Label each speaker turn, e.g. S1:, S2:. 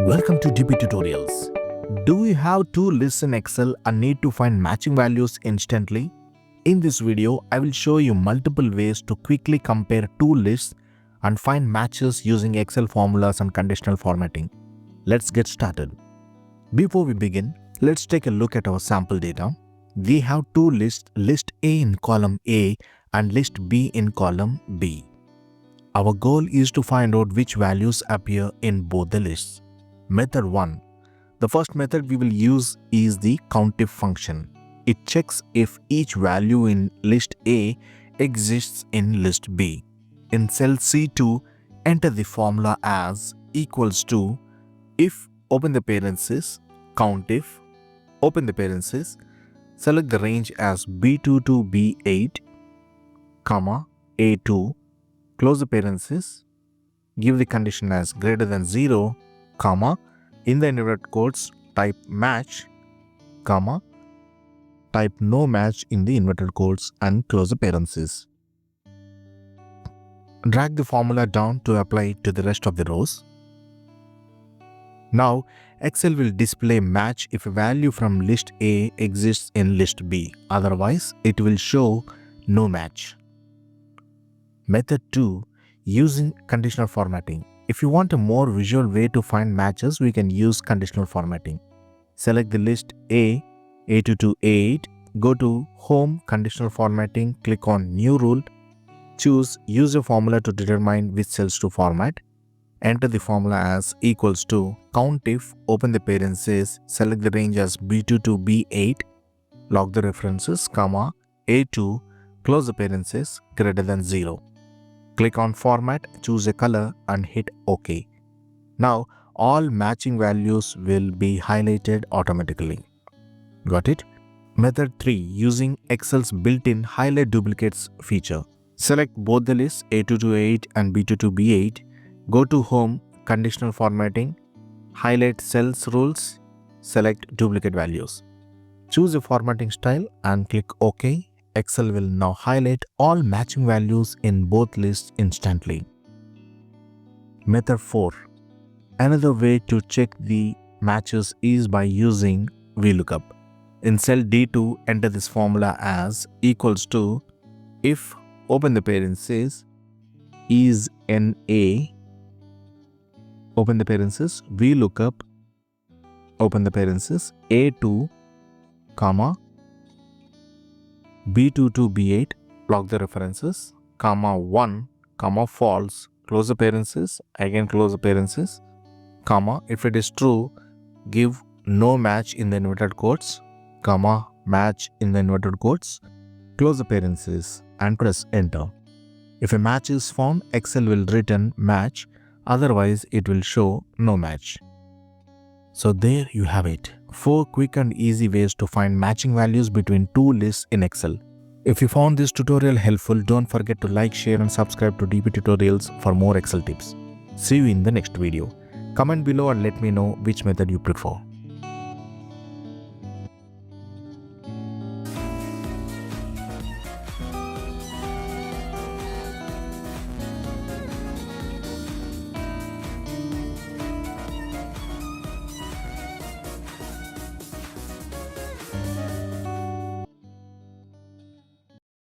S1: Welcome to dptutorials. Do you have two lists in Excel and need to find matching values instantly? In this video, I will show you multiple ways to quickly compare two lists and find matches using Excel formulas and conditional formatting. Let's get started. Before we begin, let's take a look at our sample data. We have two lists, list A in column A and list B in column B. Our goal is to find out which values appear in both the lists. Method 1. The first method we will use is the countif function. It checks if each value in list A exists in list B. In cell C2, enter the formula as equals to if, open the parenthesis, countif, open the parenthesis, select the range as B2 to B8, comma, A2, close the parenthesis, give the condition as greater than 0, comma, in the inverted quotes, type match, comma, type no match in the inverted quotes and close the parenthesis. Drag the formula down to apply it to the rest of the rows. Now, Excel will display match if a value from list A exists in list B. Otherwise, it will show no match. Method 2. Using conditional formatting. If you want a more visual way to find matches, we can use conditional formatting. Select the list A, A2 to A8, go to Home, Conditional Formatting, click on New Rule, choose Use a formula to determine which cells to format. Enter the formula as equals to countif, open the parenthesis, select the range as B2 to B8, log the references, comma, A2, close the parenthesis, greater than 0. Click on Format, choose a color and hit OK. Now, all matching values will be highlighted automatically. Got it? Method 3. Using Excel's built-in Highlight Duplicates feature. Select both the lists A2 to A8 and B2 to B8. Go to Home, Conditional Formatting, highlight Cells Rules, select Duplicate Values. Choose a formatting style and click OK. Excel will now highlight all matching values in both lists instantly. Method 4. Another way to check the matches is by using VLOOKUP. In cell D2, enter this formula as equals to if, open the parenthesis, is NA, open the parenthesis, VLOOKUP, open the parenthesis, A2, comma, B2 to B8, log the references, comma 1, comma false, close the parenthesis, again close the parenthesis, comma, if it is true, give no match in the inverted quotes, comma, match in the inverted quotes, close the parenthesis and press enter. If a match is found, Excel will return match, otherwise it will show no match. So there you have it. 4 quick and easy ways to find matching values between two lists in Excel. If you found this tutorial helpful, don't forget to like, share and subscribe to dptutorials for more Excel tips. See you in the next video. Comment below and let me know which method you prefer.